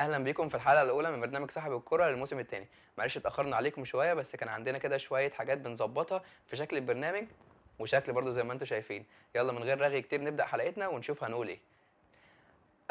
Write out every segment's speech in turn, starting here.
اهلا بيكم في الحلقه الاولى من برنامج صاحب الكره للموسم الثاني. معلش اتاخرنا عليكم شويه، بس كان عندنا كده شويه حاجات بنظبطها في شكل البرنامج وشكل برضو زي ما انتم شايفين. يلا من غير رغي كتير نبدا حلقتنا ونشوف هنقول ايه.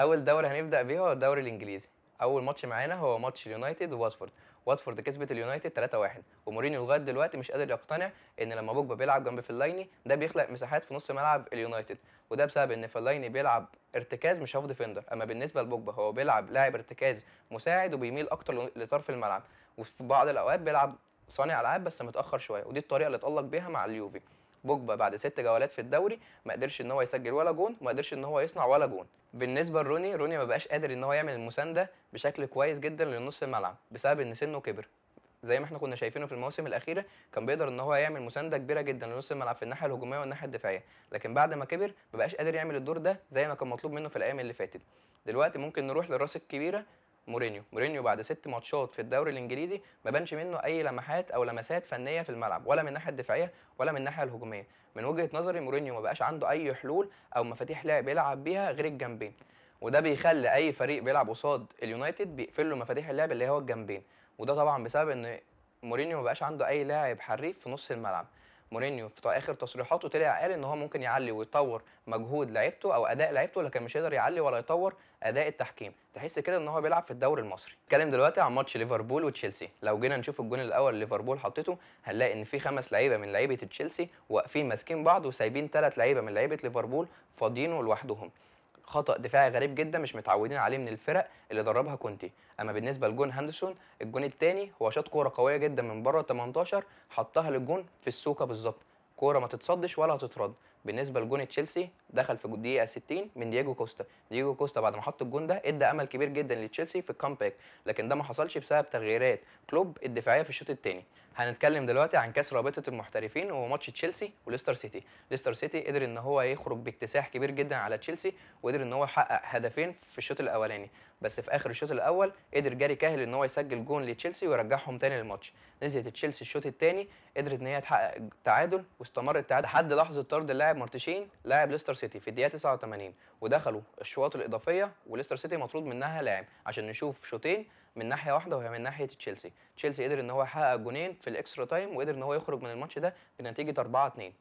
اول دوري هنبدا بيه هو الدوري الانجليزي. اول ماتش معانا هو ماتش اليونايتد وواتفورد. واتفورد كسبت اليونايتد 3-1، ومورينيو لغايه دلوقتي مش قادر يقتنع ان لما بوجبا بيلعب جنب فيلايني ده بيخلق مساحات في نص ملعب اليونايتد، وده بسبب ان فيلايني بيلعب ارتكاز مش هاف ديفندر، اما بالنسبه لبوجبا هو بيلعب لاعب ارتكاز مساعد وبيميل اكتر لطرف الملعب، وفي بعض الاوقات بيلعب صانع العاب بس متاخر شويه، ودي الطريقه اللي اتالق بيها مع اليوفي. بوجبا بعد 6 جولات في الدوري ما قدرش ان هو يسجل ولا جون، وما قدرش ان هو يصنع ولا جون. بالنسبه لروني ما بقاش قادر ان هو يعمل المسانده بشكل كويس جدا لنص الملعب بسبب ان سنه كبر. زي ما احنا كنا شايفينه في المواسم الاخيره كان بيقدر ان هو يعمل مسانده كبيره جدا لنص الملعب في الناحيه الهجوميه والناحيه الدفاعيه، لكن بعد ما كبر ما بقاش قادر يعمل الدور ده زي ما كان مطلوب منه في الايام اللي فاتت. دلوقتي ممكن نروح للراس الكبيره. مورينيو بعد 6 ماتشات في الدوري الانجليزي ما بانش منه اي لمحات او لمسات فنيه في الملعب، ولا من الناحيه الدفاعيه ولا من الناحيه الهجوميه. من وجهه نظري مورينيو ما بقاش عنده اي حلول او مفاتيح لعب يلعب بيها غير الجنبين، وده بيخلي اي فريق بيلعب قصاد اليونايتد بيقفل له مفاتيح اللعب اللي هو الجنبين. وده طبعا بسبب ان مورينيو ما بقاش عنده اي لاعب حريف في نص الملعب. مورينيو في اخر تصريحاته طلع قال ان هو ممكن يعلي ويطور مجهود لعيبته او اداء لعيبته، لكن مش هيقدر يعلي ولا يطور اداء التحكيم. تحس كده ان هو بيلعب في الدوري المصري. نتكلم دلوقتي عن ماتش ليفربول وتشيلسي. لو جينا نشوف الجون الاول اللي ليفربول حطيته هنلاقي ان في 5 لعيبه من لعيبه تشيلسي واقفين ماسكين بعض وسايبين 3 لعيبه من لعيبه ليفربول فاضيين لوحدهم. خطأ دفاعي غريب جدا مش متعودين عليه من الفرق اللي دربها كونتي. اما بالنسبه لجون هاندرسون، الجون الثاني هو شاط كوره قويه جدا من بره ال 18 حطها للجون في السوكه بالظبط، كوره ما تتصدش ولا هتترد. بالنسبه لجون تشيلسي دخل في الدقيقه 60 من دييجو كوستا. دييجو كوستا بعد ما حط الجون ده ادى امل كبير جدا لتشيلسي في الكامباك، لكن ده ما حصلش بسبب تغييرات كلوب الدفاعيه في الشوط الثاني. هنتكلم دلوقتي عن كاس رابطه المحترفين وهو ماتش تشيلسي وليستر سيتي. ليستر سيتي قدر ان هو يخرج باكتساح كبير جدا على تشيلسي، وقدر ان هو يحقق هدفين في الشوط الاولاني، بس في اخر الشوط الاول قدر جاري كاهل ان هو يسجل جون لتشيلسي ويرجعهم تاني للماتش. نزلت تشيلسي الشوط الثاني قدرت ان هي تحقق تعادل، واستمر التعادل لحد لحظه طرد اللاعب مارتيشين لاعب ليستر سيتي في الدقيقه 89، ودخلوا الشوط الاضافيه وليستر سيتي مطرود منها لاعب عشان نشوف شوطين من ناحيه واحده وهي من ناحيه تشيلسي. تشيلسي قدر ان هو يحقق جونين في الاكسترا تايم وقدر ان هو يخرج من الماتش ده بنتيجه 4-2.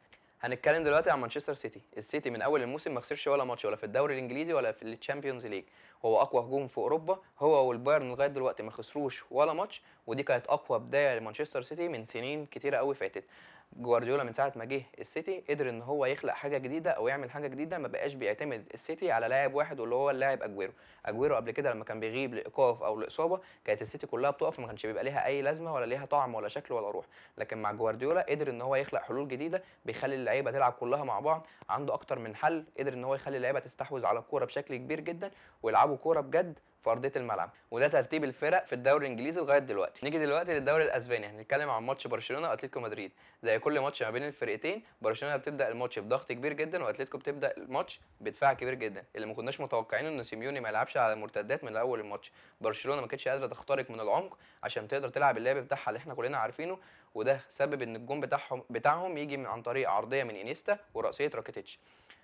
هنتكلم دلوقتي عن مانشستر سيتي. السيتي من اول الموسم ما خسرش ولا ماتش، ولا في الدوري الانجليزي ولا في الشامبيونز ليج. هو اقوى هجوم في اوروبا، هو والبايرن لغايه دلوقتي ما خسروش ولا ماتش، ودي كانت اقوى بدايه لمانشستر سيتي من سنين كتيره قوي فاتت. جوارديولا من ساعه ما جه السيتي قدر ان هو يخلق حاجه جديده او يعمل حاجه جديده، ما بقاش بيعتمد السيتي على لاعب واحد واللي هو اللاعب اجويرو قبل كده لما كان بيغيب لايقاف او لاصابه كانت السيتي كلها بتقف، ما كانش بيبقى ليها اي لازمه ولا ليها طعم ولا شكل ولا روح. لكن مع جوارديولا قدر ان هو يخلق حلول جديده بيخلي اللعيبه تلعب كلها مع بعض، عنده اكتر من حل، قدر ان هو يخلي اللعيبه تستحوذ على الكوره بشكل كبير جدا ويلعبوا كوره بجد في ارضيه الملعب. وده ترتيب الفرق في الدوري الانجليزي لغايه دلوقتي. نيجي دلوقتي للدوري الاسباني، هنتكلم عن ماتش برشلونه واتلتيكو مدريد. زي كل ماتش ما بين الفرقتين برشلونه بتبدا الماتش بضغط كبير جدا، واتلتيكو بتبدا الماتش بدفاع كبير جدا اللي ما كناش متوقعين ان سيميوني ما يلعبش على المرتدات من اول الماتش. برشلونه ما كانتش قادره تخترق من العمق عشان تقدر تلعب اللعب بتاعها اللي احنا كلنا عارفينه، وده سبب ان الجون بتاعهم يجي عن طريق عرضيه من انيستا وراسيه راكيتيتش.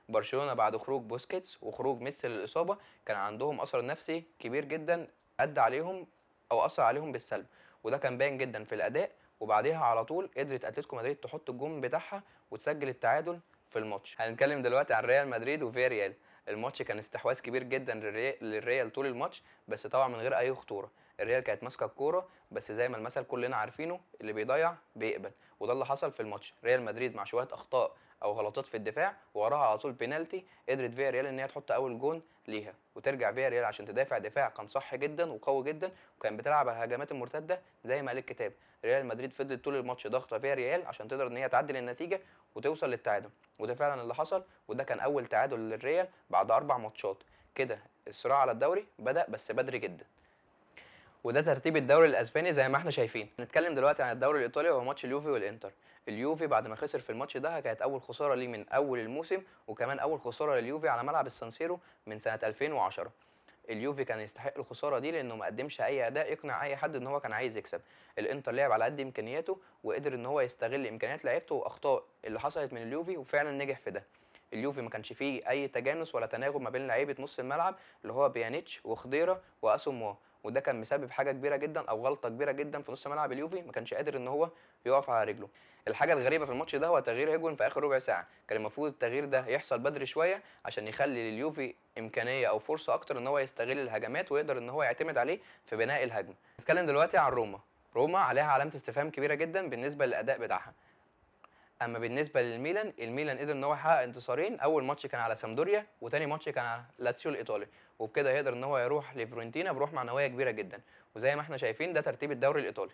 برشلونه بعد خروج بوسكيتس وخروج ميسي للاصابه كان عندهم اثر نفسي كبير جدا ادى عليهم او اثر عليهم بالسلب، وده كان باين جدا في الاداء. وبعديها على طول قدرت اتلتيكو مدريد تحط الجون بتاعها وتسجل التعادل في الماتش. هنتكلم دلوقتي عن ريال مدريد وفيا ريال. الماتش كان استحواذ كبير جدا للريال طول الماتش، بس طبعا من غير اي خطوره. الريال كانت ماسكه الكوره، بس زي ما المثل كلنا عارفينه اللي بيضيع بيقبل، وده اللي حصل في الماتش. ريال مدريد مع شويه اخطاء او غلطات في الدفاع وراها على طول بينالتي قدرت فيا ريال ان هي تحط اول جون ليها، وترجع فيا ريال عشان تدافع دفاع كان صح جدا وقوي جدا، وكان بتلعب على الهجمات المرتده زي ما قال الكتاب. ريال مدريد فضلت طول الماتش ضاغطه فيا ريال عشان تقدر ان هي تعدل النتيجه وتوصل للتعادل، وده فعلا اللي حصل، وده كان اول تعادل للريال بعد 4 ماتشات. كده الصراع على الدوري بدأ بس بدري جدا. وده ترتيب الدوري الاسباني زي ما احنا شايفين. هنتكلم دلوقتي عن الدوري الايطالي وهو ماتش اليوفي والانتر. اليوفي بعد ما خسر في الماتش ده كانت اول خساره ليه من اول الموسم، وكمان اول خساره لليوفي على ملعب السانسيرو من سنه 2010. اليوفي كان يستحق الخساره دي لانه ما قدمش اي اداء يقنع اي حد ان هو كان عايز يكسب. الانتر لعب على قد امكانياته وقدر ان هو يستغل امكانيات لعيبته واخطاء اللي حصلت من اليوفي، وفعلا نجح في ده. اليوفي ما كانش فيه اي تجانس ولا تناغم ما بين لعيبه نص الملعب اللي هو بيانيتش وخضيره واسوموا، وده كان مسبب حاجه كبيره جدا او غلطه كبيره جدا في نص ملعب اليوفي، ما كانش قادر ان هو يقف على رجله. الحاجه الغريبه في الماتش ده هو تغيير هيجون في اخر ربع ساعه، كان المفروض التغيير ده يحصل بدري شويه عشان يخلي لليوفي امكانيه او فرصه اكتر ان هو يستغل الهجمات ويقدر ان هو يعتمد عليه في بناء الهجمه. نتكلم دلوقتي عن روما. روما عليها علامه استفهام كبيره جدا بالنسبه للاداء بتاعها. اما بالنسبه للميلان، الميلان قدر ان هو يحقق انتصارين، اول ماتش كان على سامدوريا وتاني ماتش كان على لاتسيو الايطالي، وبكده يقدر ان هو يروح لفيورنتينا بروح معنويه كبيره جدا. وزي ما احنا شايفين ده ترتيب الدوري الايطالي.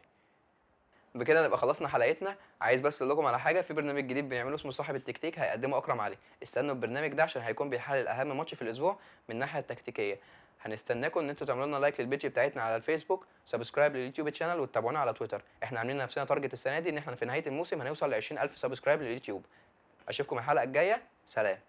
بكده نبقى خلصنا حلقتنا. عايز بس اقول لكم على حاجه، في برنامج جديد بنعمله اسمه صاحب التكتيك هيقدمه اكرم علي، استنوا البرنامج ده عشان هيكون بيحلل اهم ماتش في الاسبوع من الناحيه التكتيكيه. هنستناكم ان انتوا تعملوا لنا لايك للبيج بتاعتنا على الفيسبوك، سبسكرايب لليوتيوب channel وتتابعونا على تويتر. احنا عاملين لنفسنا تارجت السنه دي ان احنا في نهايه الموسم هنوصل ل 20000 سبسكرايب لليوتيوب. اشوفكم الحلقه الجايه، سلام.